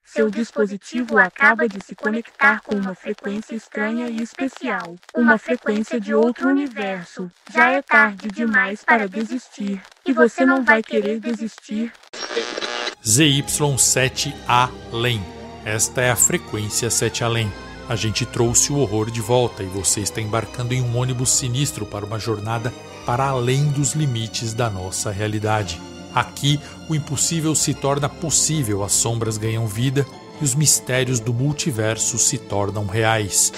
Seu dispositivo acaba de se conectar com uma frequência estranha e especial. Uma frequência de outro universo. Já é tarde demais para desistir. E você não vai querer desistir. ZY7 Além. Esta é a frequência 7 Além. A gente trouxe o horror de volta e você está embarcando em um ônibus sinistro para uma jornada para além dos limites da nossa realidade. Aqui, o impossível se torna possível, as sombras ganham vida e os mistérios do multiverso se tornam reais.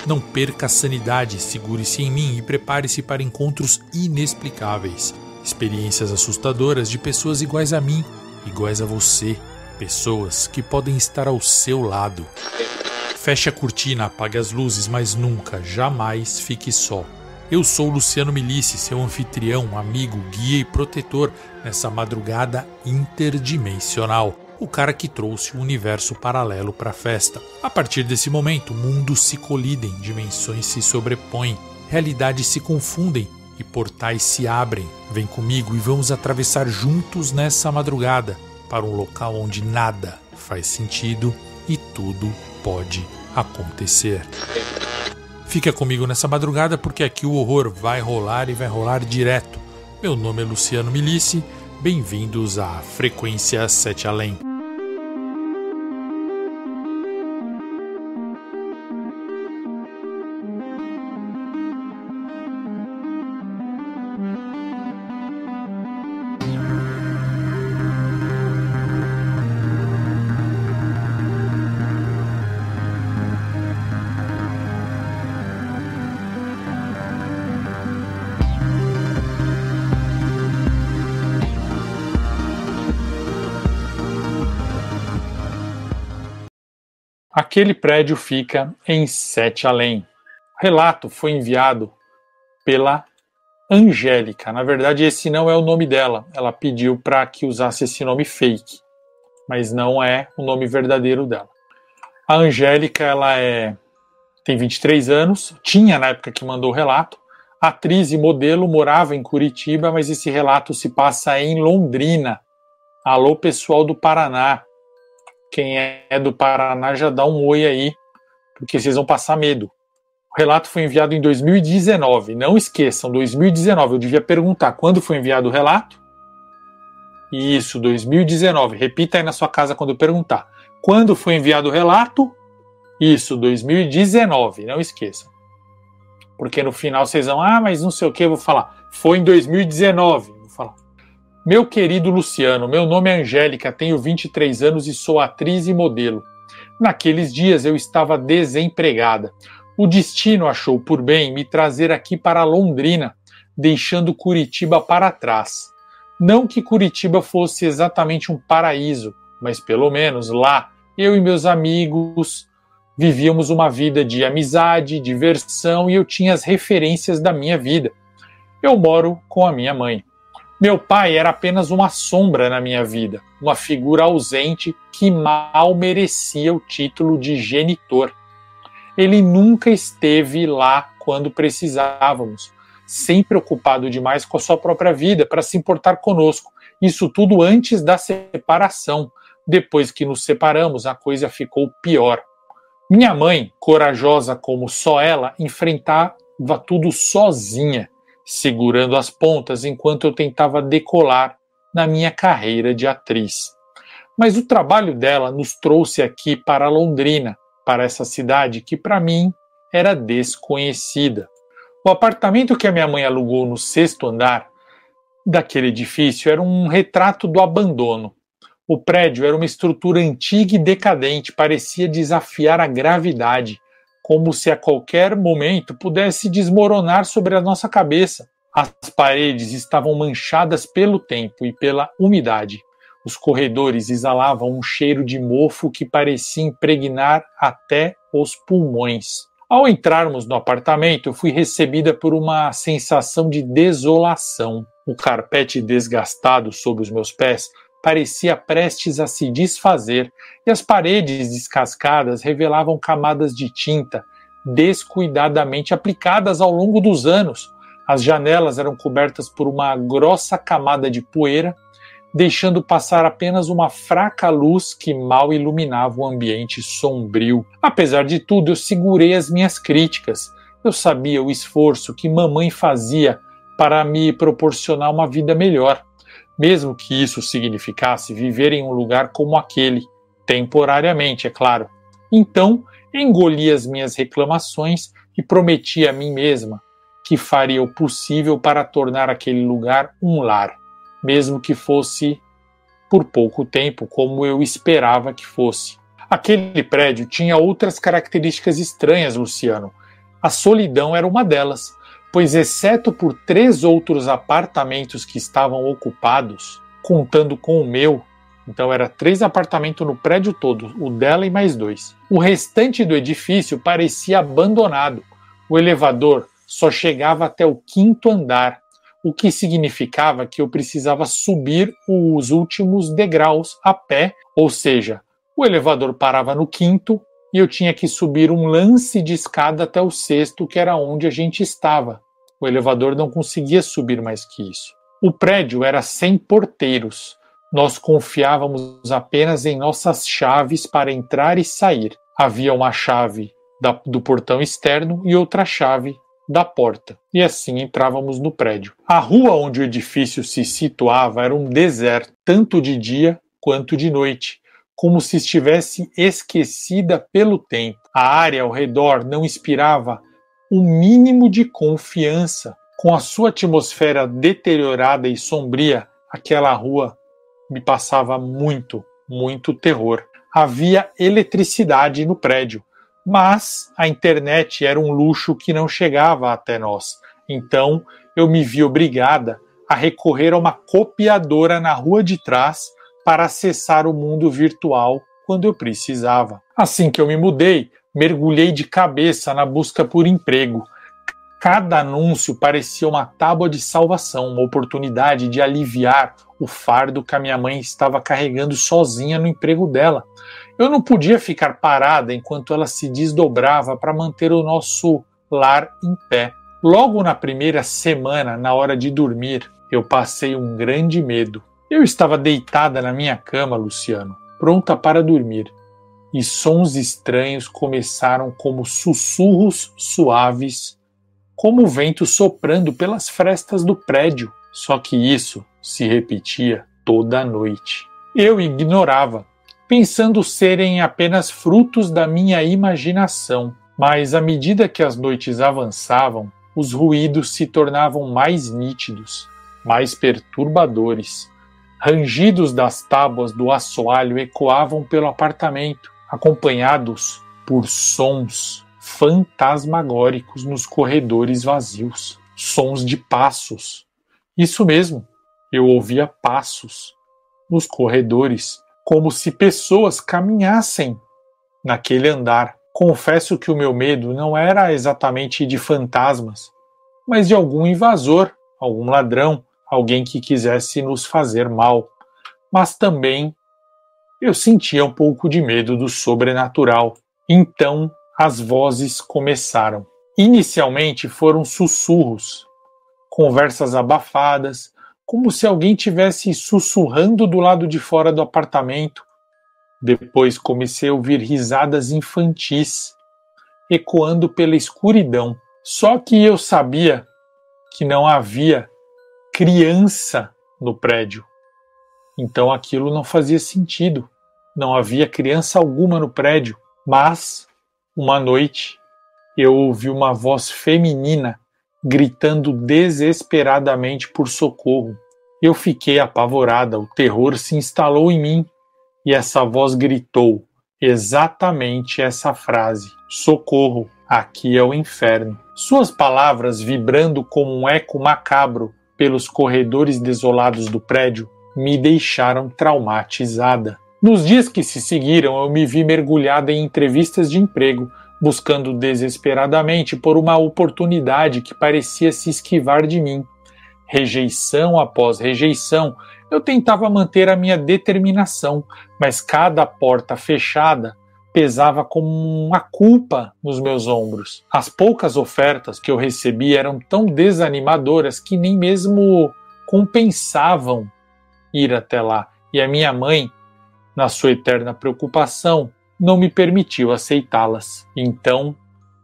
Não perca a sanidade, segure-se em mim e prepare-se para encontros inexplicáveis. Experiências assustadoras de pessoas iguais a mim, iguais a você. Pessoas que podem estar ao seu lado. Feche a cortina, apague as luzes, mas nunca, jamais fique só. Eu sou Luciano Milici, seu anfitrião, amigo, guia e protetor nessa madrugada interdimensional. O cara que trouxe o universo paralelo para a festa. A partir desse momento, mundos se colidem, dimensões se sobrepõem, realidades se confundem e portais se abrem. Vem comigo e vamos atravessar juntos nessa madrugada para um local onde nada faz sentido e tudo pode acontecer. Fica comigo nessa madrugada porque aqui o horror vai rolar e vai rolar direto. Meu nome é Luciano Milici, bem-vindos à Frequência 7 Além. Aquele prédio fica em 7 Além. O relato foi enviado pela Angélica. Na verdade, esse não é o nome dela. Ela pediu para que usasse esse nome fake, mas não é o nome verdadeiro dela. A Angélica, tem 23 anos, tinha na época que mandou o relato, atriz e modelo, morava em Curitiba, mas esse relato se passa em Londrina. Alô, pessoal do Paraná. Quem é do Paraná já dá um oi aí, porque vocês vão passar medo. O relato foi enviado em 2019. Não esqueçam, 2019. Eu devia perguntar quando foi enviado o relato. Isso, 2019. Repita aí na sua casa quando eu perguntar. Quando foi enviado o relato? Isso, 2019. Não esqueçam. Porque no final vocês vão, mas não sei o que, eu vou falar. Foi em 2019. Vou falar. Meu querido Luciano, meu nome é Angélica, tenho 23 anos e sou atriz e modelo. Naqueles dias eu estava desempregada. O destino achou por bem me trazer aqui para Londrina, deixando Curitiba para trás. Não que Curitiba fosse exatamente um paraíso, mas pelo menos lá eu e meus amigos vivíamos uma vida de amizade, diversão e eu tinha as referências da minha vida. Eu moro com a minha mãe. Meu pai era apenas uma sombra na minha vida, uma figura ausente que mal merecia o título de genitor. Ele nunca esteve lá quando precisávamos, sempre ocupado demais com a sua própria vida para se importar conosco. Isso tudo antes da separação. Depois que nos separamos, a coisa ficou pior. Minha mãe, corajosa como só ela, enfrentava tudo sozinha, segurando as pontas enquanto eu tentava decolar na minha carreira de atriz. Mas o trabalho dela nos trouxe aqui para Londrina, para essa cidade que para mim era desconhecida. O apartamento que a minha mãe alugou no 6º andar daquele edifício era um retrato do abandono. O prédio era uma estrutura antiga e decadente, parecia desafiar a gravidade, como se a qualquer momento pudesse desmoronar sobre a nossa cabeça. As paredes estavam manchadas pelo tempo e pela umidade. Os corredores exalavam um cheiro de mofo que parecia impregnar até os pulmões. Ao entrarmos no apartamento, eu fui recebida por uma sensação de desolação. O carpete desgastado sob os meus pés parecia prestes a se desfazer e as paredes descascadas revelavam camadas de tinta descuidadamente aplicadas ao longo dos anos. As janelas eram cobertas por uma grossa camada de poeira, deixando passar apenas uma fraca luz que mal iluminava o ambiente sombrio. Apesar de tudo, eu segurei as minhas críticas. Eu sabia o esforço que mamãe fazia para me proporcionar uma vida melhor, mesmo que isso significasse viver em um lugar como aquele, temporariamente, é claro. Então, engoli as minhas reclamações e prometi a mim mesma que faria o possível para tornar aquele lugar um lar, mesmo que fosse por pouco tempo, como eu esperava que fosse. Aquele prédio tinha outras características estranhas, Luciano. A solidão era uma delas, pois exceto por 3 outros apartamentos que estavam ocupados, contando com o meu, então era 3 apartamentos no prédio todo, o dela e mais 2. O restante do edifício parecia abandonado. O elevador só chegava até o 5º andar, o que significava que eu precisava subir os últimos degraus a pé, ou seja, o elevador parava no 5º e eu tinha que subir um lance de escada até o 6º, que era onde a gente estava. O elevador não conseguia subir mais que isso. O prédio era sem porteiros. Nós confiávamos apenas em nossas chaves para entrar e sair. Havia uma chave do portão externo e outra chave da porta, e assim entrávamos no prédio. A rua onde o edifício se situava era um deserto, tanto de dia quanto de noite, como se estivesse esquecida pelo tempo. A área ao redor não inspirava o mínimo de confiança. Com a sua atmosfera deteriorada e sombria, aquela rua me passava muito terror. Havia eletricidade no prédio, mas a internet era um luxo que não chegava até nós. Então eu me vi obrigada a recorrer a uma copiadora na rua de trás para acessar o mundo virtual quando eu precisava. Assim que eu me mudei, mergulhei de cabeça na busca por emprego. Cada anúncio parecia uma tábua de salvação, uma oportunidade de aliviar o fardo que a minha mãe estava carregando sozinha no emprego dela. Eu não podia ficar parada enquanto ela se desdobrava para manter o nosso lar em pé. Logo na primeira semana, na hora de dormir, eu passei um grande medo. Eu estava deitada na minha cama, Luciano, pronta para dormir, e sons estranhos começaram como sussurros suaves, como o vento soprando pelas frestas do prédio. Só que isso se repetia toda a noite. Eu ignorava, pensando serem apenas frutos da minha imaginação, mas à medida que as noites avançavam, os ruídos se tornavam mais nítidos, mais perturbadores. Rangidos das tábuas do assoalho ecoavam pelo apartamento, acompanhados por sons fantasmagóricos nos corredores vazios, sons de passos. Isso mesmo, eu ouvia passos nos corredores, como se pessoas caminhassem naquele andar. Confesso que o meu medo não era exatamente de fantasmas, mas de algum invasor, algum ladrão, alguém que quisesse nos fazer mal. Mas também eu sentia um pouco de medo do sobrenatural. Então as vozes começaram. Inicialmente foram sussurros, conversas abafadas, como se alguém estivesse sussurrando do lado de fora do apartamento. Depois comecei a ouvir risadas infantis, ecoando pela escuridão. Só que eu sabia que não havia criança no prédio. Então aquilo não fazia sentido. Não havia criança alguma no prédio. Mas, uma noite, eu ouvi uma voz feminina gritando desesperadamente por socorro. Eu fiquei apavorada, o terror se instalou em mim e essa voz gritou exatamente essa frase: socorro, aqui é o inferno. Suas palavras, vibrando como um eco macabro pelos corredores desolados do prédio, me deixaram traumatizada. Nos dias que se seguiram, eu me vi mergulhada em entrevistas de emprego, buscando desesperadamente por uma oportunidade que parecia se esquivar de mim. Rejeição após rejeição, eu tentava manter a minha determinação, mas cada porta fechada pesava como uma culpa nos meus ombros. As poucas ofertas que eu recebi eram tão desanimadoras que nem mesmo compensavam ir até lá. E a minha mãe, na sua eterna preocupação, não me permitiu aceitá-las. Então,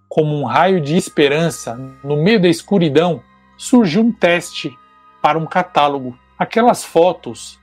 como um raio de esperança, no meio da escuridão, surgiu um teste para um catálogo. Aquelas fotos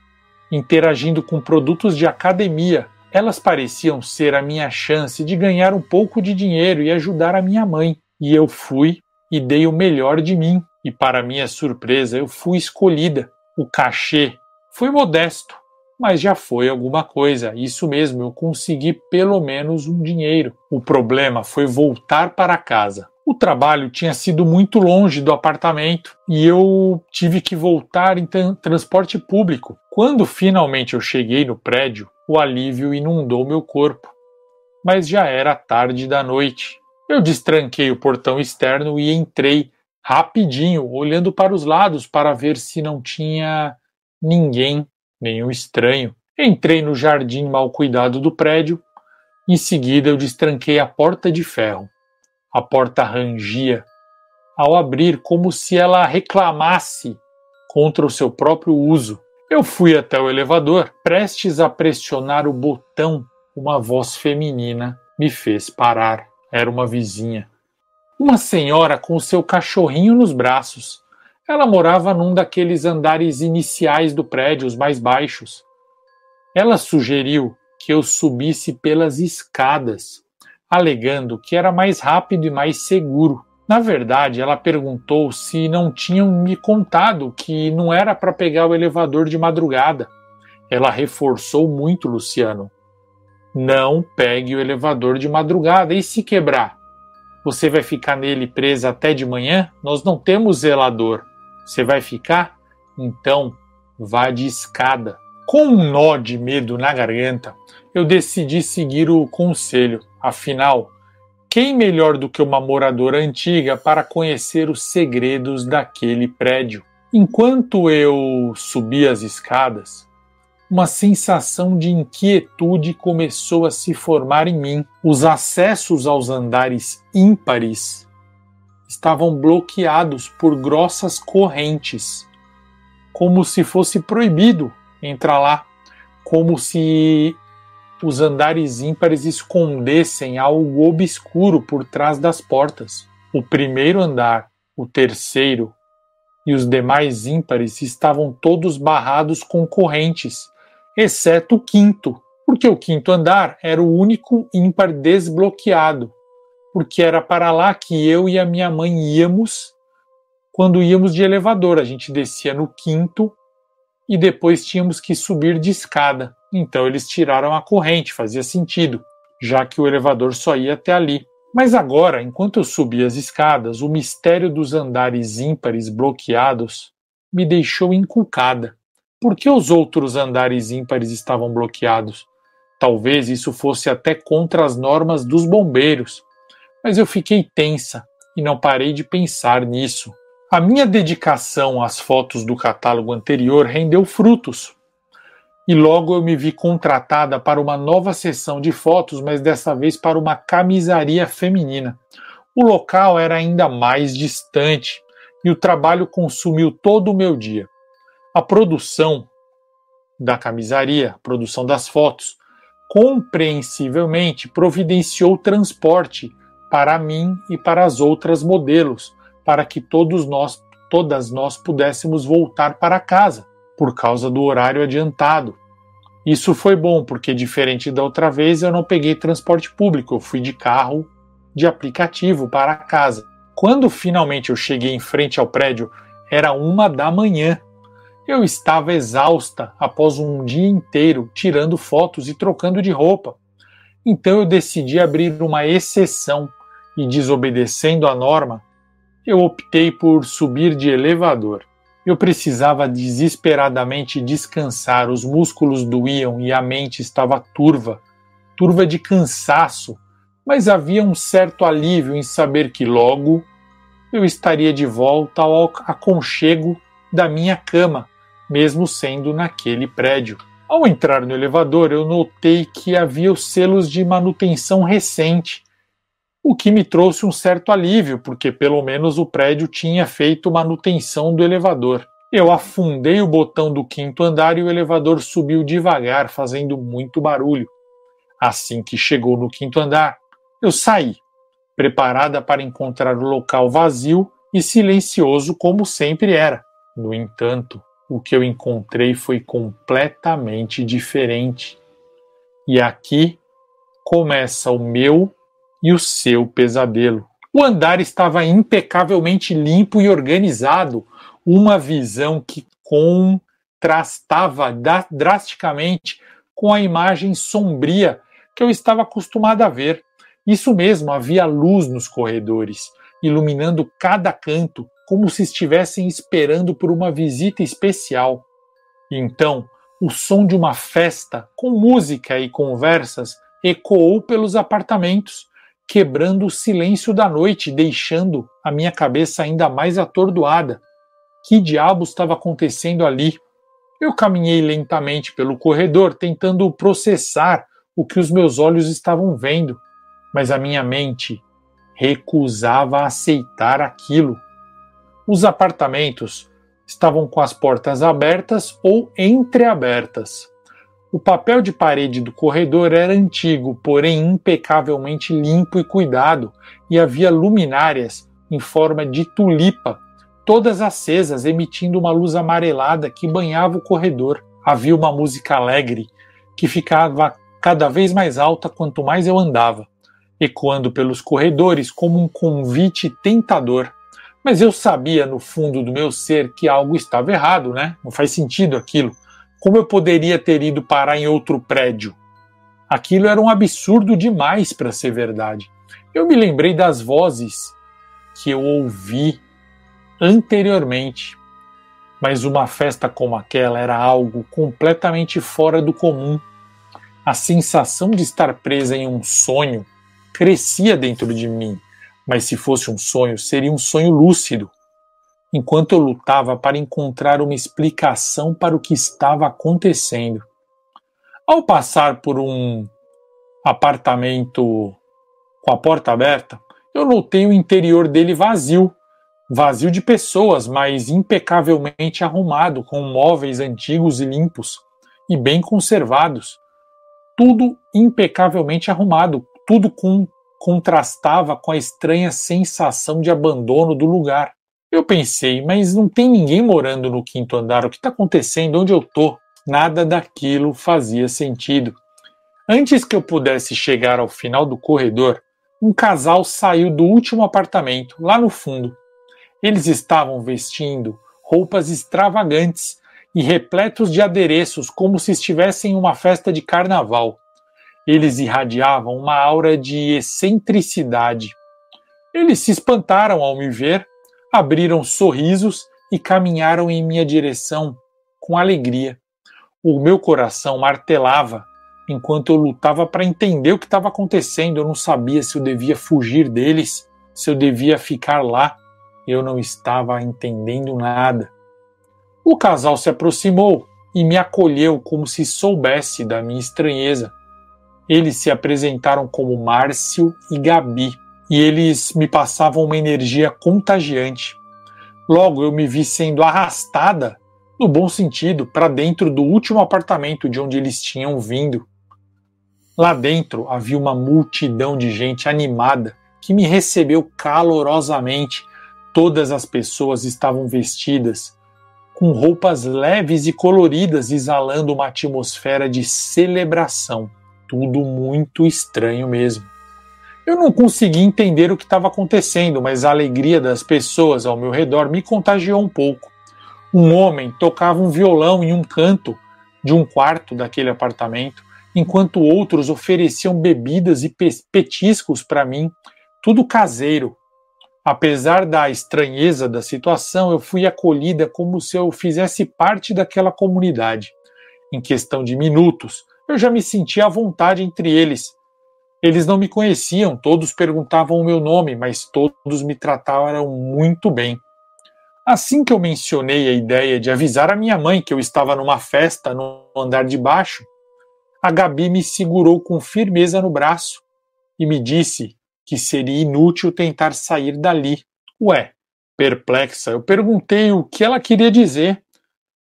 interagindo com produtos de academia, elas pareciam ser a minha chance de ganhar um pouco de dinheiro e ajudar a minha mãe. E eu fui e dei o melhor de mim. E para minha surpresa, eu fui escolhida. O cachê foi modesto, mas já foi alguma coisa. Isso mesmo, eu consegui pelo menos um dinheiro. O problema foi voltar para casa. O trabalho tinha sido muito longe do apartamento e eu tive que voltar em transporte público. Quando finalmente eu cheguei no prédio, o alívio inundou meu corpo. Mas já era tarde da noite. Eu destranquei o portão externo e entrei rapidinho, olhando para os lados para ver se não tinha ninguém, nenhum estranho. Entrei no jardim mal cuidado do prédio. Em seguida eu destranquei a porta de ferro. A porta rangia ao abrir, como se ela reclamasse contra o seu próprio uso. Eu fui até o elevador, prestes a pressionar o botão. Uma voz feminina me fez parar. Era uma vizinha. Uma senhora com seu cachorrinho nos braços. Ela morava num daqueles andares iniciais do prédio, os mais baixos. Ela sugeriu que eu subisse pelas escadas, alegando que era mais rápido e mais seguro. Na verdade, ela perguntou se não tinham me contado que não era para pegar o elevador de madrugada. Ela reforçou muito, Luciano. Não pegue o elevador de madrugada. E se quebrar? Você vai ficar nele presa até de manhã? Nós não temos zelador. Você vai ficar? Então, vá de escada. Com um nó de medo na garganta, eu decidi seguir o conselho. Afinal, quem melhor do que uma moradora antiga para conhecer os segredos daquele prédio? Enquanto eu subia as escadas, uma sensação de inquietude começou a se formar em mim. Os acessos aos andares ímpares estavam bloqueados por grossas correntes, como se fosse proibido entrar lá, como se os andares ímpares escondessem algo obscuro por trás das portas. O primeiro andar, o terceiro e os demais ímpares estavam todos barrados com correntes, exceto o quinto, porque o quinto andar era o único ímpar desbloqueado, porque era para lá que eu e a minha mãe íamos quando íamos de elevador. A gente descia no quinto e depois tínhamos que subir de escada. Então eles tiraram a corrente, fazia sentido, já que o elevador só ia até ali. Mas agora, enquanto eu subia as escadas, o mistério dos andares ímpares bloqueados me deixou encucada. Por que os outros andares ímpares estavam bloqueados? Talvez isso fosse até contra as normas dos bombeiros. Mas eu fiquei tensa e não parei de pensar nisso. A minha dedicação às fotos do catálogo anterior rendeu frutos. E logo eu me vi contratada para uma nova sessão de fotos, mas dessa vez para uma camisaria feminina. O local era ainda mais distante e o trabalho consumiu todo o meu dia. A produção da camisaria, a produção das fotos, compreensivelmente providenciou transporte para mim e para as outras modelos, para que todas nós pudéssemos voltar para casa, por causa do horário adiantado. Isso foi bom, porque diferente da outra vez eu não peguei transporte público, eu fui de carro de aplicativo para casa. Quando finalmente eu cheguei em frente ao prédio, era 1h. Eu estava exausta após um dia inteiro tirando fotos e trocando de roupa. Então eu decidi abrir uma exceção e, desobedecendo a norma, eu optei por subir de elevador. Eu precisava desesperadamente descansar, os músculos doíam e a mente estava turva de cansaço, mas havia um certo alívio em saber que logo eu estaria de volta ao aconchego da minha cama, mesmo sendo naquele prédio. Ao entrar no elevador, eu notei que havia os selos de manutenção recente, o que me trouxe um certo alívio, porque pelo menos o prédio tinha feito manutenção do elevador. Eu afundei o botão do 5º andar e o elevador subiu devagar, fazendo muito barulho. Assim que chegou no 5º andar, eu saí, preparada para encontrar o local vazio e silencioso como sempre era. No entanto, o que eu encontrei foi completamente diferente. E aqui começa o meu e o seu pesadelo. O andar estava impecavelmente limpo e organizado, uma visão que contrastava drasticamente com a imagem sombria que eu estava acostumado a ver. Isso mesmo, havia luz nos corredores, iluminando cada canto, como se estivessem esperando por uma visita especial. E então, o som de uma festa, com música e conversas, ecoou pelos apartamentos, quebrando o silêncio da noite, deixando a minha cabeça ainda mais atordoada. Que diabo estava acontecendo ali? Eu caminhei lentamente pelo corredor, tentando processar o que os meus olhos estavam vendo, mas a minha mente recusava aceitar aquilo. Os apartamentos estavam com as portas abertas ou entreabertas. O papel de parede do corredor era antigo, porém impecavelmente limpo e cuidado, e havia luminárias em forma de tulipa, todas acesas, emitindo uma luz amarelada que banhava o corredor. Havia uma música alegre que ficava cada vez mais alta quanto mais eu andava, ecoando pelos corredores como um convite tentador. Mas eu sabia no fundo do meu ser que algo estava errado, né? Não faz sentido aquilo. Como eu poderia ter ido parar em outro prédio? Aquilo era um absurdo demais para ser verdade. Eu me lembrei das vozes que eu ouvi anteriormente, mas uma festa como aquela era algo completamente fora do comum. A sensação de estar presa em um sonho crescia dentro de mim, mas se fosse um sonho, seria um sonho lúcido. Enquanto eu lutava para encontrar uma explicação para o que estava acontecendo. Ao passar por um apartamento com a porta aberta, eu notei o interior dele vazio de pessoas, mas impecavelmente arrumado, com móveis antigos e limpos, e bem conservados. Tudo impecavelmente arrumado, tudo contrastava com a estranha sensação de abandono do lugar. Eu pensei, mas não tem ninguém morando no 5º andar, o que está acontecendo? Onde eu estou? Nada daquilo fazia sentido. Antes que eu pudesse chegar ao final do corredor, um casal saiu do último apartamento, lá no fundo. Eles estavam vestindo roupas extravagantes e repletos de adereços, como se estivessem em uma festa de carnaval. Eles irradiavam uma aura de excentricidade. Eles se espantaram ao me ver, abriram sorrisos e caminharam em minha direção com alegria. O meu coração martelava enquanto eu lutava para entender o que estava acontecendo. Eu não sabia se eu devia fugir deles, se eu devia ficar lá. Eu não estava entendendo nada. O casal se aproximou e me acolheu como se soubesse da minha estranheza. Eles se apresentaram como Márcio e Gabi, e eles me passavam uma energia contagiante. Logo eu me vi sendo arrastada, no bom sentido, para dentro do último apartamento de onde eles tinham vindo. Lá dentro havia uma multidão de gente animada que me recebeu calorosamente. Todas as pessoas estavam vestidas com roupas leves e coloridas, exalando uma atmosfera de celebração. Tudo muito estranho mesmo. Eu não consegui entender o que estava acontecendo, mas a alegria das pessoas ao meu redor me contagiou um pouco. Um homem tocava um violão em um canto de um quarto daquele apartamento, enquanto outros ofereciam bebidas e petiscos para mim, tudo caseiro. Apesar da estranheza da situação, eu fui acolhida como se eu fizesse parte daquela comunidade. Em questão de minutos, eu já me sentia à vontade entre eles. Eles não me conheciam, todos perguntavam o meu nome, mas todos me trataram muito bem. Assim que eu mencionei a ideia de avisar a minha mãe que eu estava numa festa no andar de baixo, a Gabi me segurou com firmeza no braço e me disse que seria inútil tentar sair dali. Ué, perplexa, eu perguntei o que ela queria dizer.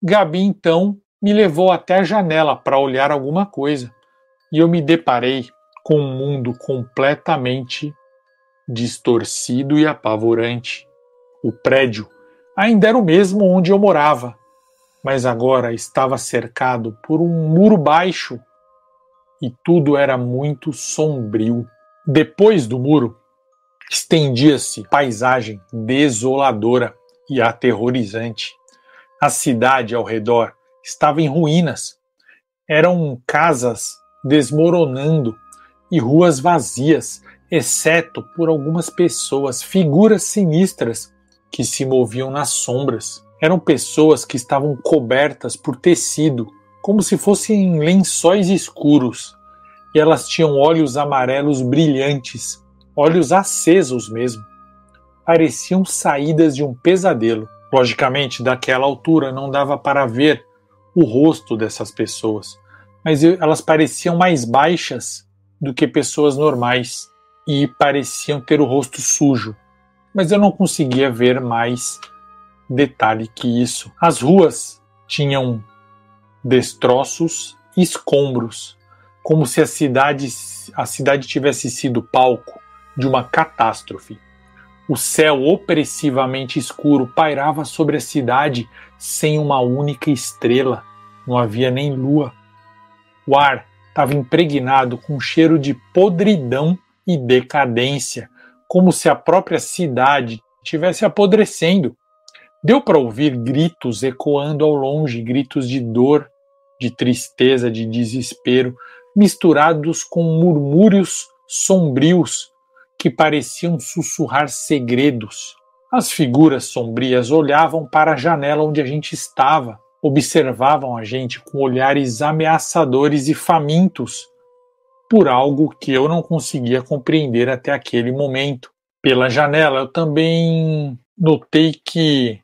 Gabi então me levou até a janela para olhar alguma coisa e eu me deparei com um mundo completamente distorcido e apavorante. O prédio ainda era o mesmo onde eu morava, mas agora estava cercado por um muro baixo e tudo era muito sombrio. Depois do muro, estendia-se paisagem desoladora e aterrorizante. A cidade ao redor estava em ruínas. Eram casas desmoronando e ruas vazias, exceto por algumas pessoas, figuras sinistras que se moviam nas sombras. Eram pessoas que estavam cobertas por tecido, como se fossem lençóis escuros, e elas tinham olhos amarelos brilhantes, olhos acesos mesmo. Pareciam saídas de um pesadelo. Logicamente, daquela altura não dava para ver o rosto dessas pessoas, mas elas pareciam mais baixas do que pessoas normais e pareciam ter o rosto sujo, mas eu não conseguia ver mais detalhe que isso. As ruas tinham destroços e escombros, como se a cidade tivesse sido palco de uma catástrofe. O céu opressivamente escuro pairava sobre a cidade sem uma única estrela. Não havia nem lua. O ar estava impregnado com um cheiro de podridão e decadência, como se a própria cidade estivesse apodrecendo. Deu para ouvir gritos ecoando ao longe, gritos de dor, de tristeza, de desespero, misturados com murmúrios sombrios que pareciam sussurrar segredos. As figuras sombrias olhavam para a janela onde a gente estava, observavam a gente com olhares ameaçadores e famintos por algo que eu não conseguia compreender até aquele momento. Pela janela eu também notei que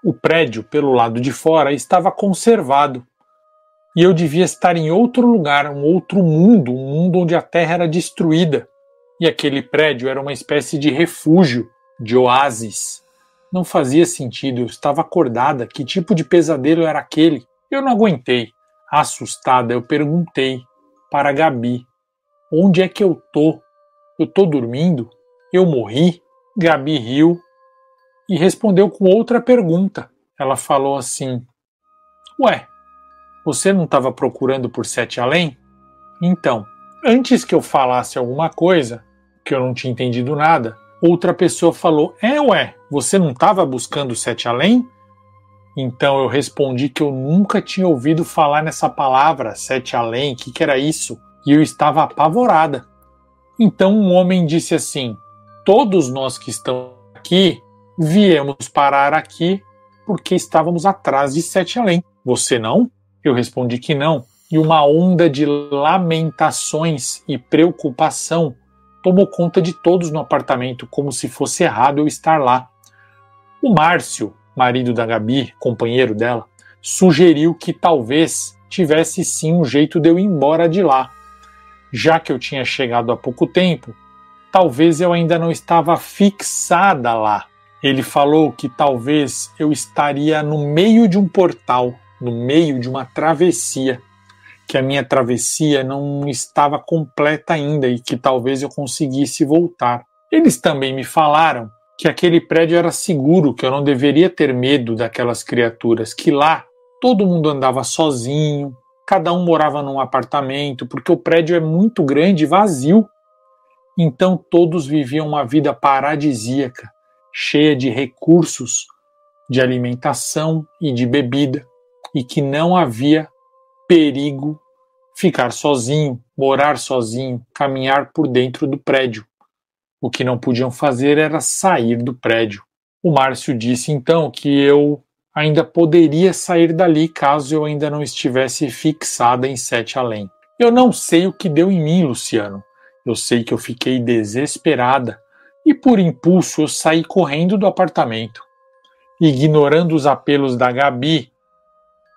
o prédio, pelo lado de fora, estava conservado e eu devia estar em outro lugar, um outro mundo, um mundo onde a terra era destruída. E aquele prédio era uma espécie de refúgio, de oásis. Não fazia sentido, eu estava acordada. Que tipo de pesadelo era aquele? Eu não aguentei. Assustada, eu perguntei para a Gabi: onde é que eu tô? Eu tô dormindo? Eu morri? Gabi riu e respondeu com outra pergunta. Ela falou assim: ué, você não estava procurando por Sete Além? Então, antes que eu falasse alguma coisa, que eu não tinha entendido nada, outra pessoa falou: ué, você não estava buscando Sete Além? Então eu respondi que eu nunca tinha ouvido falar nessa palavra, Sete Além, o que era isso? E eu estava apavorada. Então um homem disse assim: todos nós que estamos aqui viemos parar aqui porque estávamos atrás de Sete Além. Você não? Eu respondi que não. E uma onda de lamentações e preocupação tomou conta de todos no apartamento, como se fosse errado eu estar lá. O Márcio, marido da Gabi, companheiro dela, sugeriu que talvez tivesse sim um jeito de eu ir embora de lá. Já que eu tinha chegado há pouco tempo, talvez eu ainda não estava fixada lá. Ele falou que talvez eu estaria no meio de um portal, no meio de uma travessia, que a minha travessia não estava completa ainda e que talvez eu conseguisse voltar. Eles também me falaram que aquele prédio era seguro, que eu não deveria ter medo daquelas criaturas, que lá todo mundo andava sozinho, cada um morava num apartamento, porque o prédio é muito grande e vazio. Então todos viviam uma vida paradisíaca, cheia de recursos, de alimentação e de bebida, e que não havia perigo ficar sozinho, morar sozinho, caminhar por dentro do prédio. O que não podiam fazer era sair do prédio. O Márcio disse então que eu ainda poderia sair dali caso eu ainda não estivesse fixada em Sete Além. Eu não sei o que deu em mim, Luciano. Eu sei que eu fiquei desesperada e por impulso eu saí correndo do apartamento. ignorando os apelos da Gabi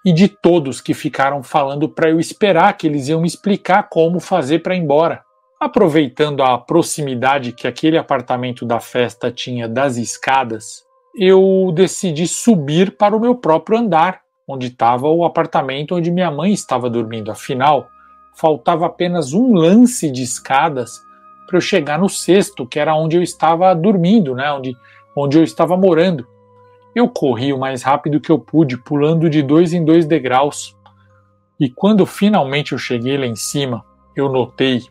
e de todos que ficaram falando para eu esperar que eles iam me explicar como fazer para ir embora. Aproveitando a proximidade que aquele apartamento da festa tinha das escadas, eu decidi subir para o meu próprio andar, onde estava o apartamento onde minha mãe estava dormindo. Afinal, faltava apenas um lance de escadas para eu chegar no sexto, que era onde eu estava dormindo, né? onde eu estava morando. Eu corri o mais rápido que eu pude, pulando de 2 em 2 degraus. E quando finalmente eu cheguei lá em cima, eu notei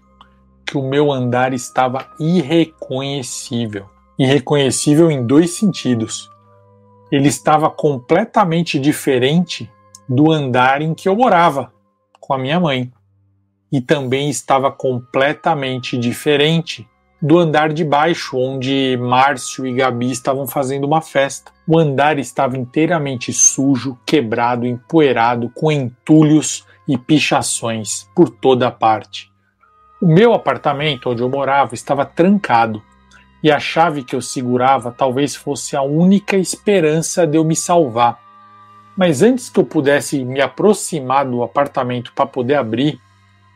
que o meu andar estava irreconhecível. Irreconhecível em 2 sentidos. Ele estava completamente diferente do andar em que eu morava, com a minha mãe. E também estava completamente diferente do andar de baixo, onde Márcio e Gabi estavam fazendo uma festa. O andar estava inteiramente sujo, quebrado, empoeirado, com entulhos e pichações por toda parte. O meu apartamento, onde eu morava, estava trancado, e a chave que eu segurava talvez fosse a única esperança de eu me salvar. Mas antes que eu pudesse me aproximar do apartamento para poder abrir,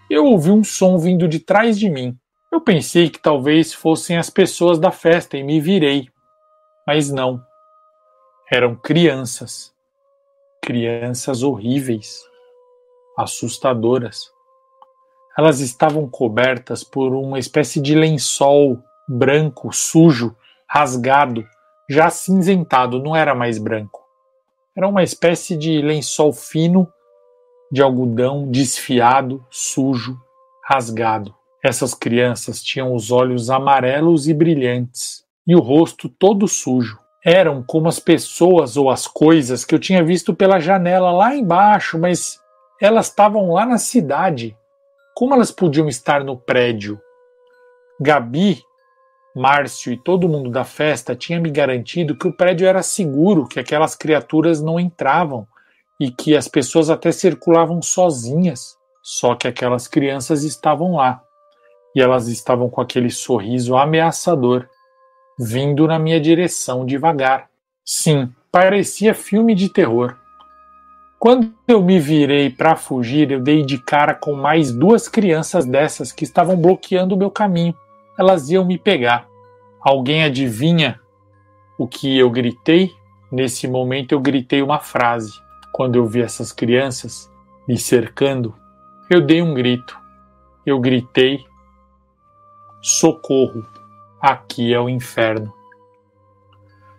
eu ouvi um som vindo de trás de mim. Eu pensei que talvez fossem as pessoas da festa e me virei. Mas não. Eram crianças. Crianças horríveis. Assustadoras. Elas estavam cobertas por uma espécie de lençol branco, sujo, rasgado, já acinzentado, não era mais branco. Era uma espécie de lençol fino, de algodão, desfiado, sujo, rasgado. Essas crianças tinham os olhos amarelos e brilhantes, e o rosto todo sujo. Eram como as pessoas ou as coisas que eu tinha visto pela janela lá embaixo, mas elas estavam lá na cidade. Como elas podiam estar no prédio? Gabi, Márcio e todo mundo da festa tinha me garantido que o prédio era seguro, que aquelas criaturas não entravam e que as pessoas até circulavam sozinhas. Só que aquelas crianças estavam lá. E elas estavam com aquele sorriso ameaçador, vindo na minha direção devagar. Sim, parecia filme de terror. Quando eu me virei para fugir, eu dei de cara com mais 2 crianças dessas que estavam bloqueando o meu caminho. Elas iam me pegar. Alguém adivinha o que eu gritei? Nesse momento eu gritei uma frase. Quando eu vi essas crianças me cercando, eu dei um grito. Eu gritei: socorro, aqui é o inferno.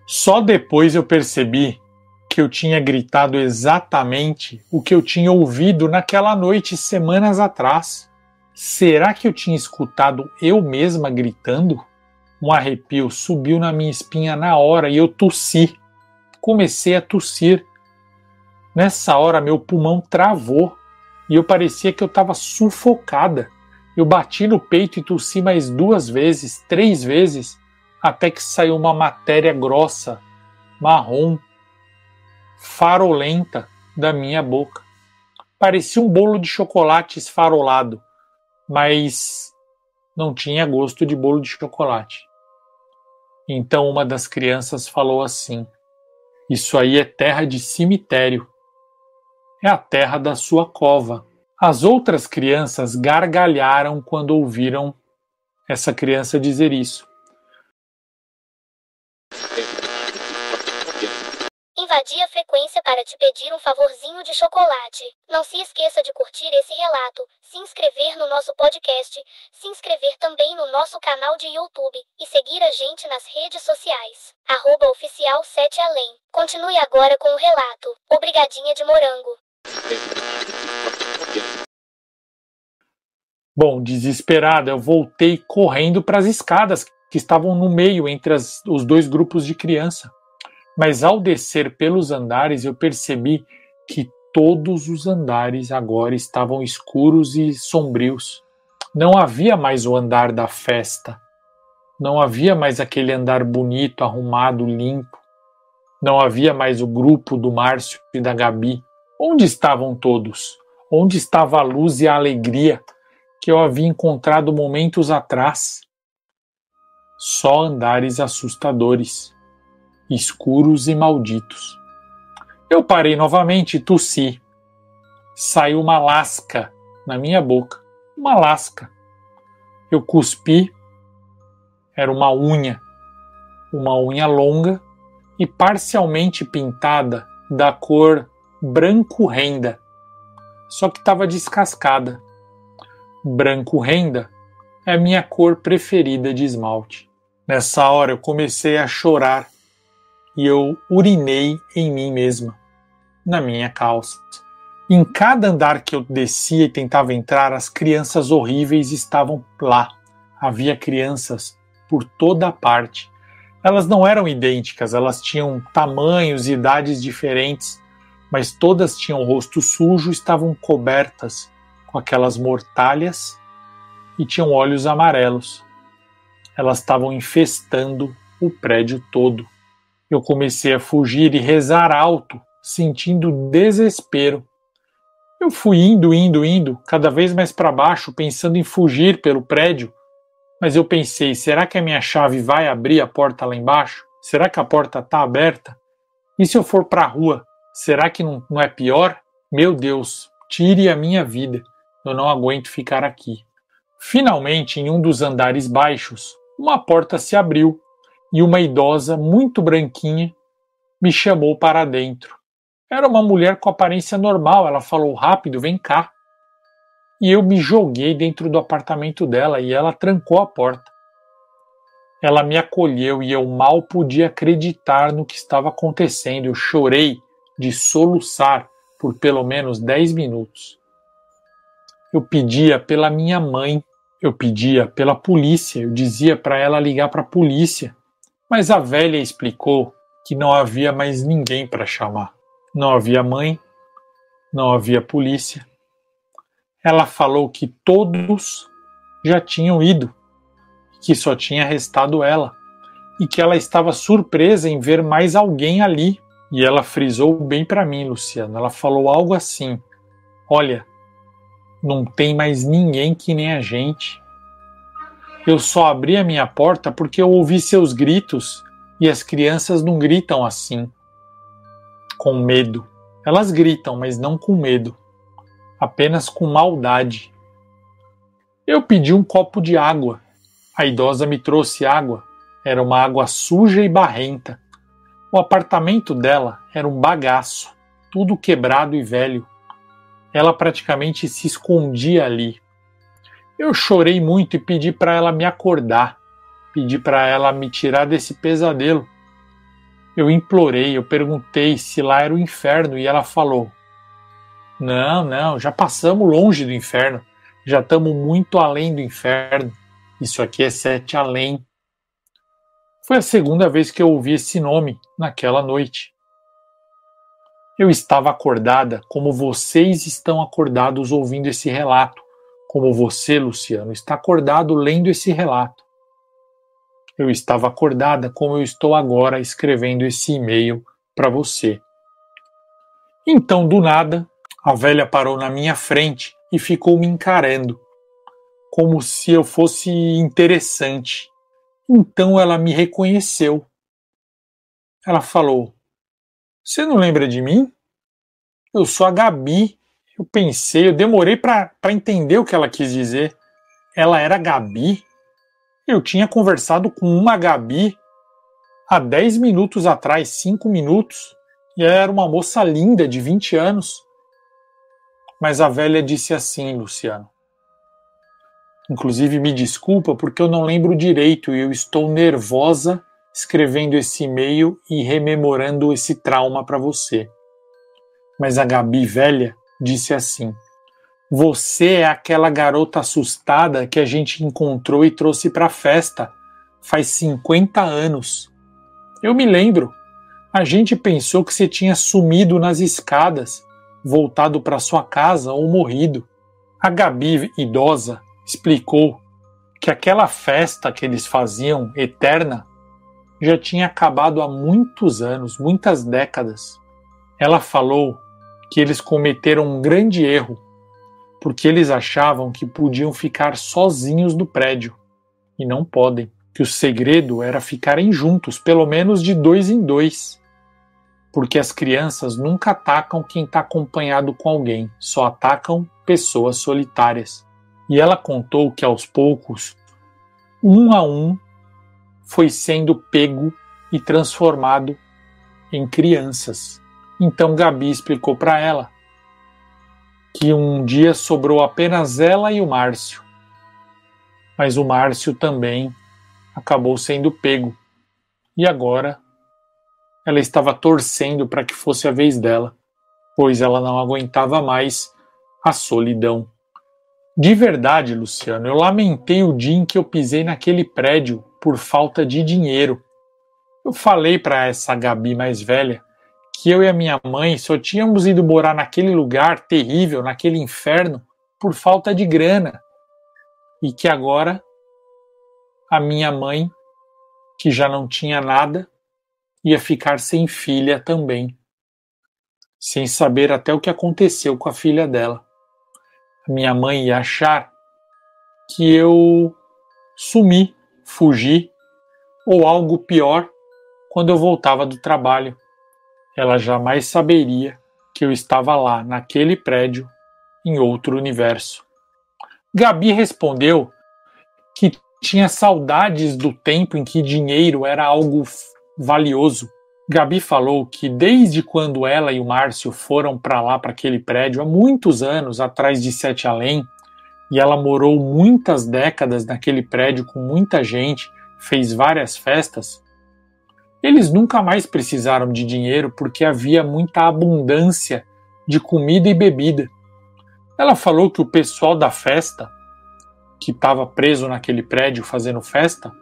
Só depois eu percebi que eu tinha gritado exatamente o que eu tinha ouvido naquela noite semanas atrás. Será que eu tinha escutado eu mesma gritando? Um arrepio subiu na minha espinha na hora e eu tossi. Comecei a tossir. Nessa hora meu pulmão travou e eu parecia que eu estava sufocada. Eu bati no peito e tossi mais 2 vezes, 3 vezes, até que saiu uma matéria grossa, marrom, farolenta da minha boca. Parecia um bolo de chocolate esfarolado, mas não tinha gosto de bolo de chocolate. Então uma das crianças falou assim: isso aí é terra de cemitério. É a terra da sua cova. As outras crianças gargalharam quando ouviram essa criança dizer isso. Invadi a frequência para te pedir um favorzinho de chocolate. Não se esqueça de curtir esse relato, se inscrever no nosso podcast, se inscrever também no nosso canal de YouTube e seguir a gente nas redes sociais. @oficial 7 além. Continue agora com o relato. Obrigadinha de morango. Bom, desesperada, eu voltei correndo para as escadas que estavam no meio entre os 2 grupos de criança. Mas ao descer pelos andares, eu percebi que todos os andares agora estavam escuros e sombrios. Não havia mais o andar da festa. Não havia mais aquele andar bonito, arrumado, limpo. Não havia mais o grupo do Márcio e da Gabi. Onde estavam todos? Onde estava a luz e a alegria que eu havia encontrado momentos atrás? Só andares assustadores. escuros e malditos. Eu parei novamente e tossi. Saiu uma lasca na minha boca. Uma lasca. Eu cuspi. Era uma unha longa e parcialmente pintada da cor branco renda, só que estava descascada. Branco renda é a minha cor preferida de esmalte. Nessa hora eu comecei a chorar e eu urinei em mim mesma, na minha calça. Em cada andar que eu descia e tentava entrar, as crianças horríveis estavam lá. Havia crianças por toda parte. Elas não eram idênticas, elas tinham tamanhos e idades diferentes, mas todas tinham o rosto sujo, estavam cobertas com aquelas mortalhas e tinham olhos amarelos. Elas estavam infestando o prédio todo. Eu comecei a fugir e rezar alto, sentindo desespero. Eu fui indo, cada vez mais para baixo, pensando em fugir pelo prédio. Mas eu pensei, será que a minha chave vai abrir a porta lá embaixo? Será que a porta está aberta? E se eu for para a rua, será que não é pior? Meu Deus, tire a minha vida, eu não aguento ficar aqui. Finalmente, em um dos andares baixos, uma porta se abriu e uma idosa muito branquinha me chamou para dentro. Era uma mulher com aparência normal, ela falou, rápido, vem cá. E eu me joguei dentro do apartamento dela e ela trancou a porta. Ela me acolheu e eu mal podia acreditar no que estava acontecendo. Eu chorei de soluçar por pelo menos 10 minutos. Eu pedia pela minha mãe, eu pedia pela polícia, eu dizia para ela ligar para a polícia. Mas a velha explicou que não havia mais ninguém para chamar. Não havia mãe, não havia polícia. Ela falou que todos já tinham ido, que só tinha restado ela, e que ela estava surpresa em ver mais alguém ali. E ela frisou bem para mim, Luciano. Ela falou algo assim, olha, não tem mais ninguém que nem a gente. Eu só abri a minha porta porque eu ouvi seus gritos, e as crianças não gritam assim, com medo. Elas gritam, mas não com medo. Apenas com maldade. Eu pedi um copo de água. A idosa me trouxe água. Era uma água suja e barrenta. O apartamento dela era um bagaço, tudo quebrado e velho. Ela praticamente se escondia ali. Eu chorei muito e pedi para ela me acordar. Pedi para ela me tirar desse pesadelo. Eu implorei, eu perguntei se lá era o inferno e ela falou, não, já passamos longe do inferno, já estamos muito além do inferno, isso aqui é 7 além. Foi a segunda vez que eu ouvi esse nome naquela noite. Eu estava acordada como vocês estão acordados ouvindo esse relato, como você, Luciano, está acordado lendo esse relato. Eu estava acordada como eu estou agora escrevendo esse e-mail para você. Então, do nada, a velha parou na minha frente e ficou me encarando, como se eu fosse interessante. Então ela me reconheceu. Ela falou, você não lembra de mim? Eu sou a Gabi. Eu demorei para entender o que ela quis dizer. Ela era Gabi? Eu tinha conversado com uma Gabi há 10 minutos atrás, 5 minutos, e ela era uma moça linda de 20 anos. Mas a velha disse assim, Luciano. Inclusive, me desculpa porque eu não lembro direito e eu estou nervosa escrevendo esse e-mail e rememorando esse trauma para você. Mas a Gabi velha disse assim, você é aquela garota assustada que a gente encontrou e trouxe para a festa faz 50 anos. Eu me lembro. A gente pensou que você tinha sumido nas escadas, voltado para sua casa ou morrido. A Gabi, idosa, explicou que aquela festa que eles faziam, eterna, já tinha acabado há muitos anos, muitas décadas. Ela falou que eles cometeram um grande erro, porque eles achavam que podiam ficar sozinhos no prédio, e não podem. que o segredo era ficarem juntos, pelo menos de 2 em 2, porque as crianças nunca atacam quem está acompanhado com alguém, só atacam pessoas solitárias. E ela contou que aos poucos, um a um, foi sendo pego e transformado em crianças. Então Gabi explicou para ela que um dia sobrou apenas ela e o Márcio, mas o Márcio também acabou sendo pego. E agora ela estava torcendo para que fosse a vez dela, pois ela não aguentava mais a solidão. De verdade, Luciano, eu lamentei o dia em que eu pisei naquele prédio por falta de dinheiro. Eu falei para essa Gabi mais velha que eu e a minha mãe só tínhamos ido morar naquele lugar terrível, naquele inferno, por falta de grana. E que agora a minha mãe, que já não tinha nada, ia ficar sem filha também, sem saber até o que aconteceu com a filha dela. A minha mãe ia achar que eu sumi, fugi, ou algo pior, quando eu voltava do trabalho. Ela jamais saberia que eu estava lá, naquele prédio, em outro universo. Gabi respondeu que tinha saudades do tempo em que dinheiro era algo valioso. Gabi falou que desde quando ela e o Márcio foram para lá, para aquele prédio, há muitos anos, atrás de Sete Além, e ela morou muitas décadas naquele prédio com muita gente, fez várias festas, eles nunca mais precisaram de dinheiro porque havia muita abundância de comida e bebida. Ela falou que o pessoal da festa, que estava preso naquele prédio fazendo festa,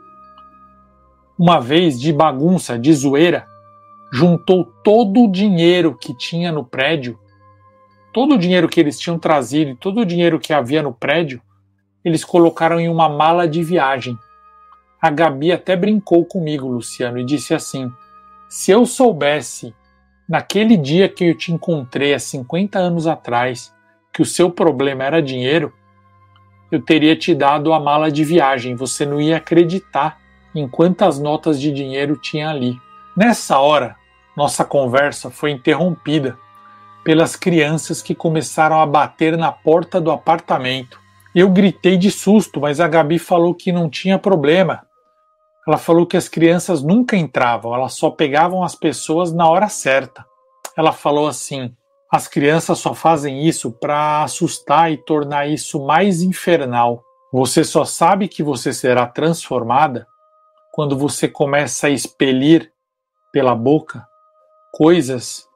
uma vez de bagunça, de zoeira, juntou todo o dinheiro que tinha no prédio, todo o dinheiro que eles tinham trazido e todo o dinheiro que havia no prédio, eles colocaram em uma mala de viagem. A Gabi até brincou comigo, Luciano, e disse assim: se eu soubesse, naquele dia que eu te encontrei há 50 anos atrás, que o seu problema era dinheiro, eu teria te dado a mala de viagem, você não ia acreditar em quantas notas de dinheiro tinha ali. Nessa hora, nossa conversa foi interrompida pelas crianças que começaram a bater na porta do apartamento. Eu gritei de susto, mas a Gabi falou que não tinha problema. Ela falou que as crianças nunca entravam, elas só pegavam as pessoas na hora certa. Ela falou assim: as crianças só fazem isso para assustar e tornar isso mais infernal. Você só sabe que você será transformada quando você começa a expelir pela boca coisas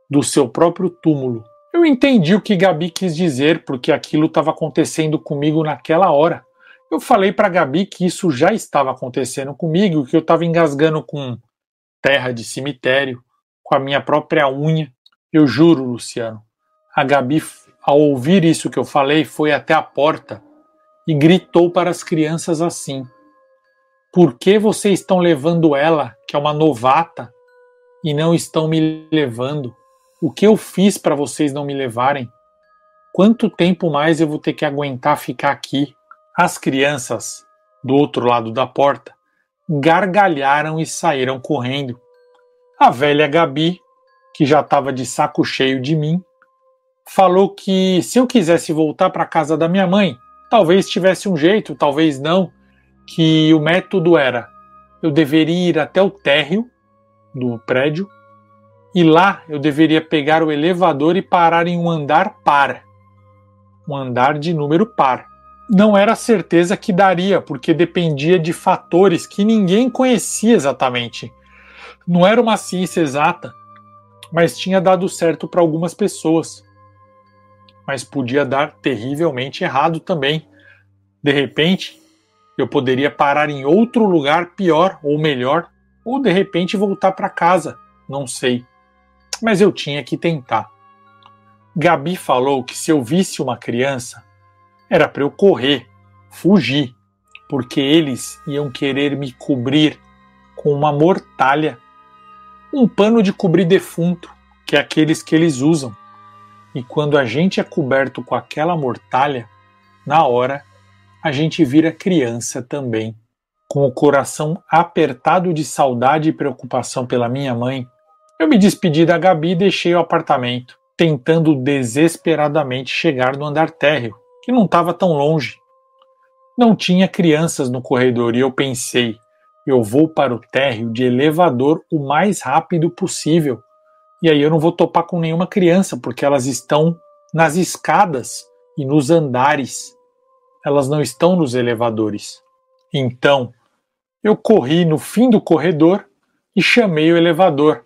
do seu próprio túmulo. Eu entendi o que Gabi quis dizer, porque aquilo estava acontecendo comigo naquela hora. Eu falei para Gabi que isso já estava acontecendo comigo, que eu estava engasgando com terra de cemitério, com a minha própria unha. Eu juro, Luciano, a Gabi, ao ouvir isso que eu falei, foi até a porta e gritou para as crianças assim: por que vocês estão levando ela, que é uma novata, e não estão me levando? O que eu fiz para vocês não me levarem? Quanto tempo mais eu vou ter que aguentar ficar aqui? As crianças, do outro lado da porta, gargalharam e saíram correndo. A velha Gabi, que já estava de saco cheio de mim, falou que se eu quisesse voltar para a casa da minha mãe, talvez tivesse um jeito, talvez não, que o método era: eu deveria ir até o térreo do prédio e lá eu deveria pegar o elevador e parar em um andar par, um andar de número par. Não era certeza que daria, porque dependia de fatores que ninguém conhecia exatamente. Não era uma ciência exata, mas tinha dado certo para algumas pessoas. Mas podia dar terrivelmente errado também. De repente, eu poderia parar em outro lugar pior ou melhor, ou de repente voltar para casa, não sei. Mas eu tinha que tentar. Gabi falou que se eu visse uma criança, era para eu correr, fugir, porque eles iam querer me cobrir com uma mortalha, um pano de cobrir defunto, que é aqueles que eles usam. E quando a gente é coberto com aquela mortalha, na hora, a gente vira criança também. Com o coração apertado de saudade e preocupação pela minha mãe, eu me despedi da Gabi e deixei o apartamento, tentando desesperadamente chegar no andar térreo, que não estava tão longe. Não tinha crianças no corredor e eu pensei, eu vou para o térreo de elevador o mais rápido possível. E aí eu não vou topar com nenhuma criança, porque elas estão nas escadas e nos andares. Elas não estão nos elevadores. Então, eu corri no fim do corredor e chamei o elevador.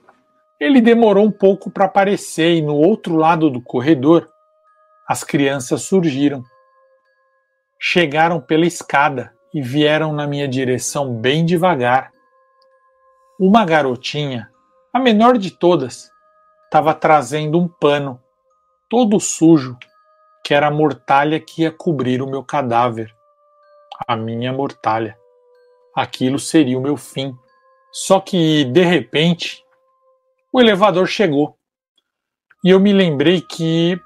Ele demorou um pouco para aparecer e no outro lado do corredor, as crianças surgiram. Chegaram pela escada e vieram na minha direção bem devagar. Uma garotinha, a menor de todas, estava trazendo um pano, todo sujo, que era a mortalha que ia cobrir o meu cadáver. A minha mortalha. Aquilo seria o meu fim. Só que, de repente, o elevador chegou. E eu me lembrei que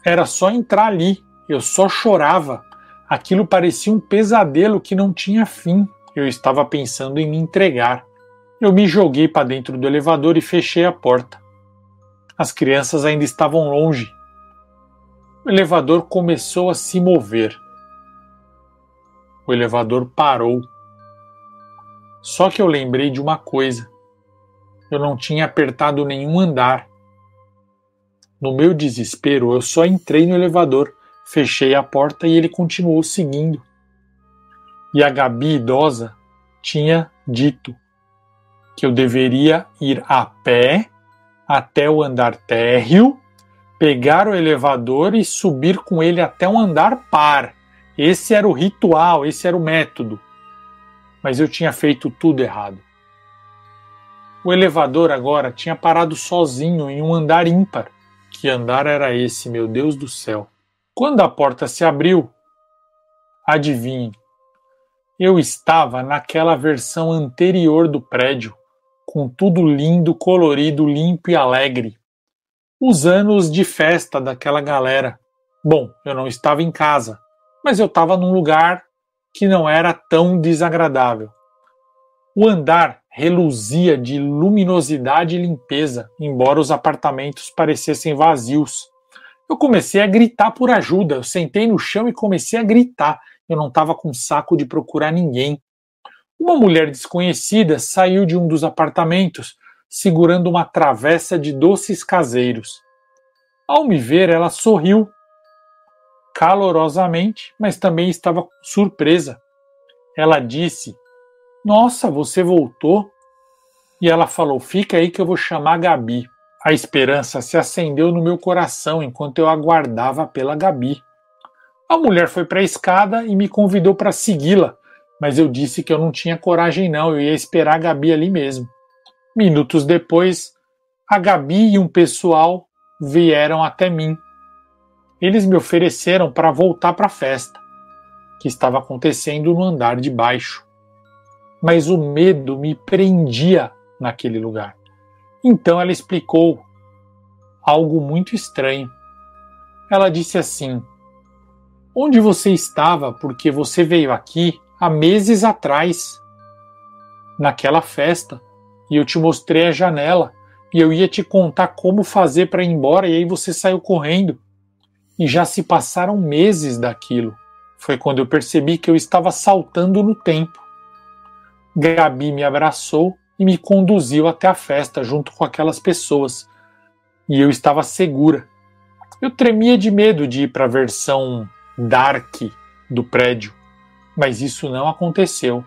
era só entrar ali. Eu só chorava. Aquilo parecia um pesadelo que não tinha fim. Eu estava pensando em me entregar. Eu me joguei para dentro do elevador e fechei a porta. As crianças ainda estavam longe. O elevador começou a se mover. O elevador parou. Só que eu lembrei de uma coisa. Eu não tinha apertado nenhum andar. No meu desespero, eu só entrei no elevador, fechei a porta e ele continuou seguindo. E a Gabi, idosa, tinha dito que eu deveria ir a pé até o andar térreo, pegar o elevador e subir com ele até um andar par. Esse era o ritual, esse era o método. Mas eu tinha feito tudo errado. O elevador agora tinha parado sozinho em um andar ímpar. Que andar era esse, meu Deus do céu? Quando a porta se abriu, adivinhe, eu estava naquela versão anterior do prédio, com tudo lindo, colorido, limpo e alegre. Os anos de festa daquela galera. Bom, eu não estava em casa, mas eu estava num lugar que não era tão desagradável. O andar reluzia de luminosidade e limpeza, embora os apartamentos parecessem vazios. Eu comecei a gritar por ajuda, eu sentei no chão e comecei a gritar. Eu não estava com saco de procurar ninguém. Uma mulher desconhecida saiu de um dos apartamentos, segurando uma travessa de doces caseiros. Ao me ver, ela sorriu calorosamente, mas também estava surpresa. Ela disse: "Nossa, você voltou?" E ela falou: "Fica aí que eu vou chamar a Gabi." A esperança se acendeu no meu coração enquanto eu aguardava pela Gabi. A mulher foi para a escada e me convidou para segui-la, mas eu disse que eu não tinha coragem não, eu ia esperar a Gabi ali mesmo. Minutos depois, a Gabi e um pessoal vieram até mim. Eles me ofereceram para voltar para a festa, que estava acontecendo no andar de baixo. Mas o medo me prendia naquele lugar. Então ela explicou algo muito estranho. Ela disse assim: "Onde você estava porque você veio aqui há meses atrás, naquela festa, e eu te mostrei a janela, e eu ia te contar como fazer para ir embora, e aí você saiu correndo. E já se passaram meses daquilo. Foi quando eu percebi que eu estava saltando no tempo." Gabi me abraçou e me conduziu até a festa junto com aquelas pessoas. E eu estava segura. Eu tremia de medo de ir para a versão dark do prédio, mas isso não aconteceu.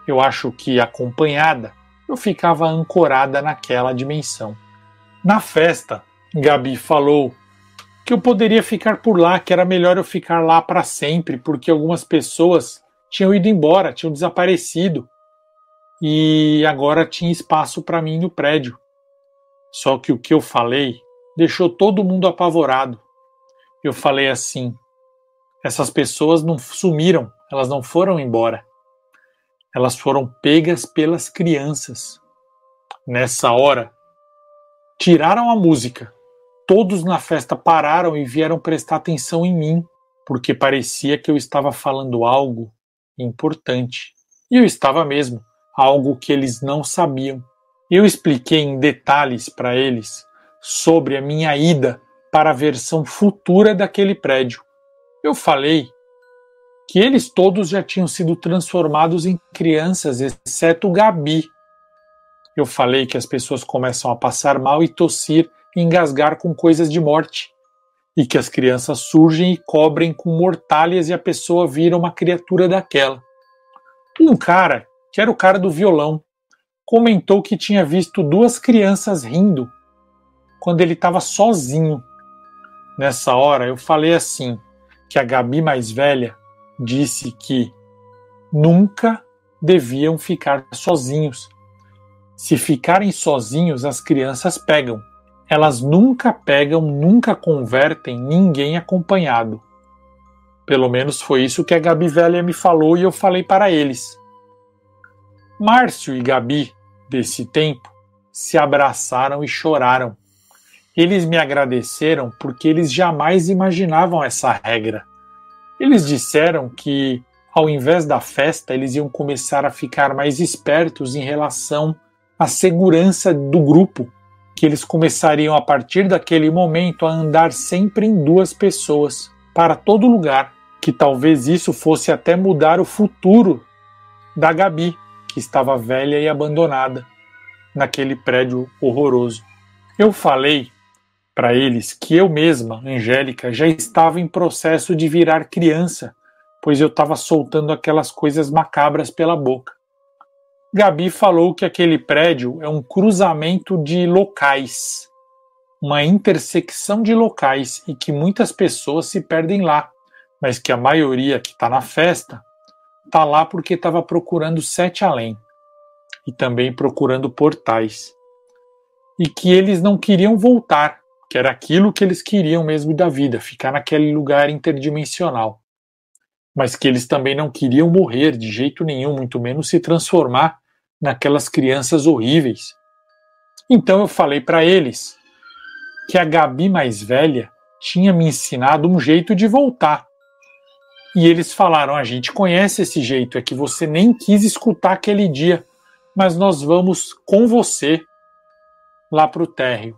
Eu acho que, acompanhada, eu ficava ancorada naquela dimensão. Na festa, Gabi falou que eu poderia ficar por lá, que era melhor eu ficar lá para sempre, porque algumas pessoas tinham ido embora, tinham desaparecido, e agora tinha espaço para mim no prédio. Só que o que eu falei deixou todo mundo apavorado. Eu falei assim: essas pessoas não sumiram, elas não foram embora. Elas foram pegas pelas crianças. Nessa hora, tiraram a música. Todos na festa pararam e vieram prestar atenção em mim, porque parecia que eu estava falando algo importante. E eu estava mesmo, algo que eles não sabiam. Eu expliquei em detalhes para eles sobre a minha ida para a versão futura daquele prédio. Eu falei que eles todos já tinham sido transformados em crianças, exceto Gabi. Eu falei que as pessoas começam a passar mal e tossir e engasgar com coisas de morte, e que as crianças surgem e cobrem com mortalhas e a pessoa vira uma criatura daquela. Um cara, que era o cara do violão, comentou que tinha visto duas crianças rindo quando ele estava sozinho. Nessa hora eu falei assim, que a Gabi mais velha disse que nunca deviam ficar sozinhos. Se ficarem sozinhos, as crianças pegam. Elas nunca pegam, nunca convertem ninguém acompanhado. Pelo menos foi isso que a Gabi velha me falou e eu falei para eles. Márcio e Gabi, desse tempo, se abraçaram e choraram. Eles me agradeceram porque eles jamais imaginavam essa regra. Eles disseram que, ao invés da festa, eles iam começar a ficar mais espertos em relação à segurança do grupo, que eles começariam a partir daquele momento a andar sempre em duas pessoas, para todo lugar, que talvez isso fosse até mudar o futuro da Gabi, que estava velha e abandonada naquele prédio horroroso. Eu falei para eles que eu mesma, Angélica, já estava em processo de virar criança, pois eu estava soltando aquelas coisas macabras pela boca. Gabi falou que aquele prédio é um cruzamento de locais, uma intersecção de locais e que muitas pessoas se perdem lá, mas que a maioria que está na festa está lá porque estava procurando 7 além e também procurando portais. E que eles não queriam voltar, que era aquilo que eles queriam mesmo da vida, ficar naquele lugar interdimensional. Mas que eles também não queriam morrer de jeito nenhum, muito menos se transformar naquelas crianças horríveis. Então eu falei para eles que a Gabi mais velha tinha me ensinado um jeito de voltar. E eles falaram, a gente conhece esse jeito, é que você nem quis escutar aquele dia, mas nós vamos com você lá para o térreo.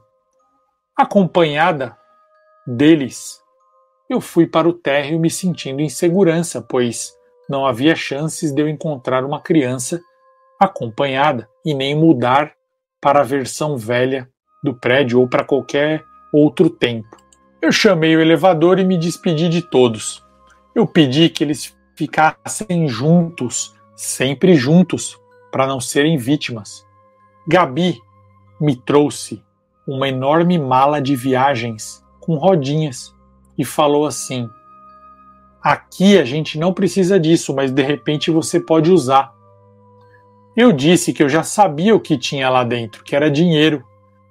Acompanhada deles, eu fui para o térreo me sentindo em segurança, pois não havia chances de eu encontrar uma criança acompanhada e nem mudar para a versão velha do prédio ou para qualquer outro tempo. Eu chamei o elevador e me despedi de todos. Eu pedi que eles ficassem juntos, sempre juntos, para não serem vítimas. Gabi me trouxe uma enorme mala de viagens com rodinhas e falou assim: aqui a gente não precisa disso, mas de repente você pode usar. Eu disse que eu já sabia o que tinha lá dentro, que era dinheiro.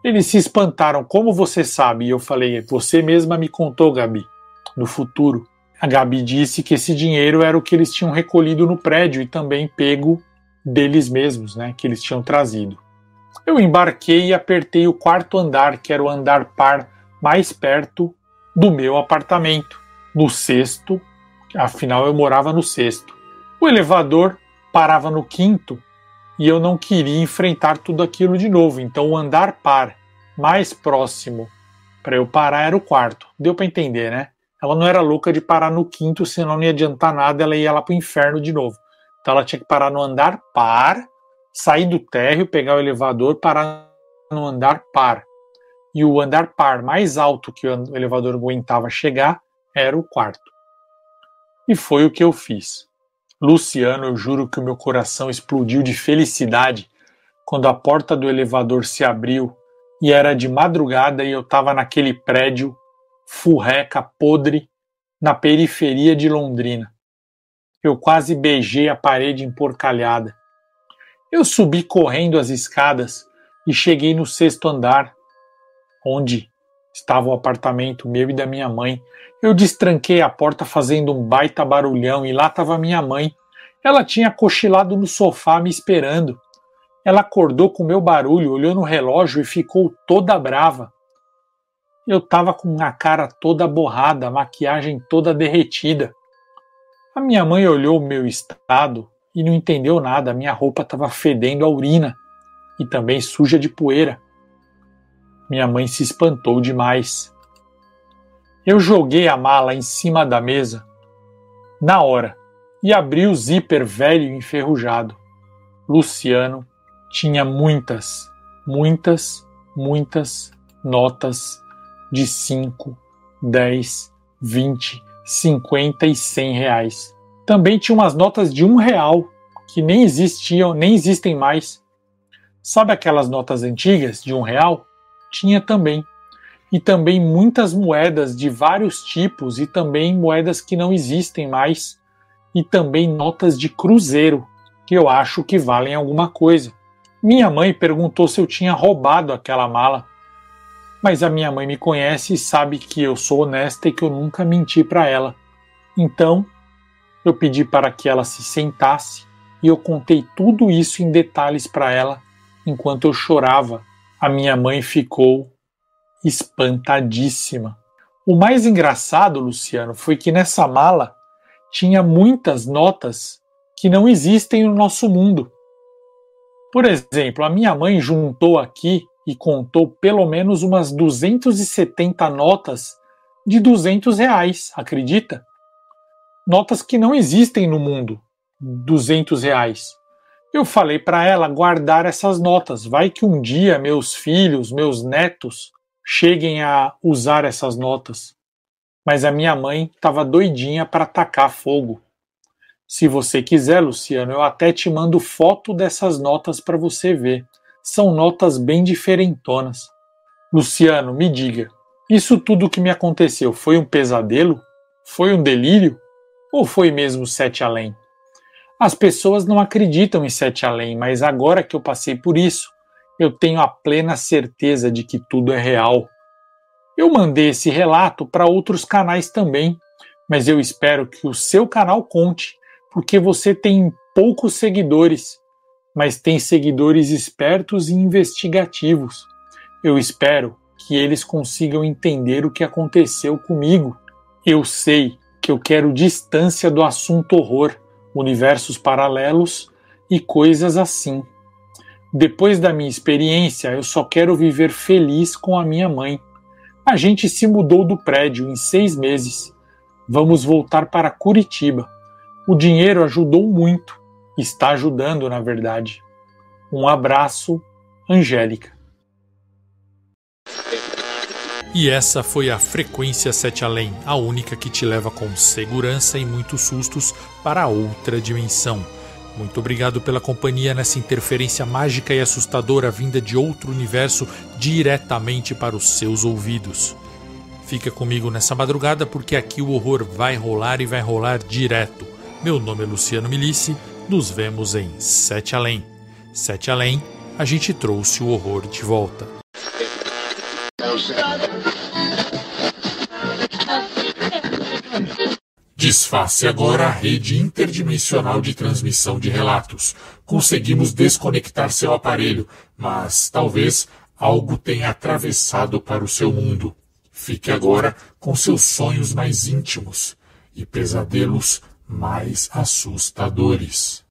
Eles se espantaram, como você sabe? E eu falei, você mesma me contou, Gabi, no futuro. A Gabi disse que esse dinheiro era o que eles tinham recolhido no prédio e também pego deles mesmos, né, que eles tinham trazido. Eu embarquei e apertei o 4º andar, que era o andar par mais perto do meu apartamento, no 6º, afinal eu morava no 6º. O elevador parava no 5º e eu não queria enfrentar tudo aquilo de novo, então o andar par mais próximo para eu parar era o 4º. Deu para entender, né? Ela não era louca de parar no 5º, senão não ia adiantar nada, ela ia lá para o inferno de novo. Então ela tinha que parar no andar par, sair do térreo, pegar o elevador, parar no andar par. E o andar par mais alto que o elevador aguentava chegar era o 4º. E foi o que eu fiz. Luciano, eu juro que o meu coração explodiu de felicidade quando a porta do elevador se abriu e era de madrugada e eu estava naquele prédio furreca, podre, na periferia de Londrina. Eu quase beijei a parede emporcalhada. Eu subi correndo as escadas e cheguei no 6º andar, onde estava o apartamento meu e da minha mãe. Eu destranquei a porta fazendo um baita barulhão e lá estava minha mãe. Ela tinha cochilado no sofá me esperando. Ela acordou com o meu barulho, olhou no relógio e ficou toda brava. Eu estava com a cara toda borrada, a maquiagem toda derretida. A minha mãe olhou o meu estado e não entendeu nada. Minha roupa estava fedendo a urina e também suja de poeira. Minha mãe se espantou demais. Eu joguei a mala em cima da mesa na hora e abri o zíper velho e enferrujado. Luciano tinha muitas notas de 5, 10, 20, 50 e 100 reais. Também tinha umas notas de R$1 que nem existiam, nem existem mais. Sabe aquelas notas antigas de R$1? Tinha também. E também muitas moedas de vários tipos e também moedas que não existem mais. E também notas de cruzeiro, que eu acho que valem alguma coisa. Minha mãe perguntou se eu tinha roubado aquela mala. Mas a minha mãe me conhece e sabe que eu sou honesta e que eu nunca menti para ela. Então, eu pedi para que ela se sentasse e eu contei tudo isso em detalhes para ela enquanto eu chorava. A minha mãe ficou espantadíssima. O mais engraçado, Luciano, foi que nessa mala tinha muitas notas que não existem no nosso mundo. Por exemplo, a minha mãe juntou aqui e contou pelo menos umas 270 notas de R$200, acredita? Notas que não existem no mundo, R$200. Eu falei para ela guardar essas notas, vai que um dia meus filhos, meus netos, cheguem a usar essas notas. Mas a minha mãe estava doidinha para tacar fogo. Se você quiser, Luciano, eu até te mando foto dessas notas para você ver. São notas bem diferentonas. Luciano, me diga, isso tudo que me aconteceu foi um pesadelo? Foi um delírio? Ou foi mesmo Sete Além? As pessoas não acreditam em Sete Além, mas agora que eu passei por isso, eu tenho a plena certeza de que tudo é real. Eu mandei esse relato para outros canais também, mas eu espero que o seu canal conte, porque você tem poucos seguidores, mas tem seguidores espertos e investigativos. Eu espero que eles consigam entender o que aconteceu comigo. Eu sei que eu quero distância do assunto horror, universos paralelos e coisas assim. Depois da minha experiência, eu só quero viver feliz com a minha mãe. A gente se mudou do prédio em 6 meses. Vamos voltar para Curitiba. O dinheiro ajudou muito. Está ajudando, na verdade. Um abraço, Angélica. E essa foi a Frequência 7 Além, a única que te leva com segurança e muitos sustos para outra dimensão. Muito obrigado pela companhia nessa interferência mágica e assustadora vinda de outro universo diretamente para os seus ouvidos. Fica comigo nessa madrugada porque aqui o horror vai rolar e vai rolar direto. Meu nome é Luciano Milici, nos vemos em 7 Além. 7 Além, a gente trouxe o horror de volta. Desface agora a rede interdimensional de transmissão de relatos. Conseguimos desconectar seu aparelho, mas talvez algo tenha atravessado para o seu mundo. Fique agora com seus sonhos mais íntimos e pesadelos mais assustadores.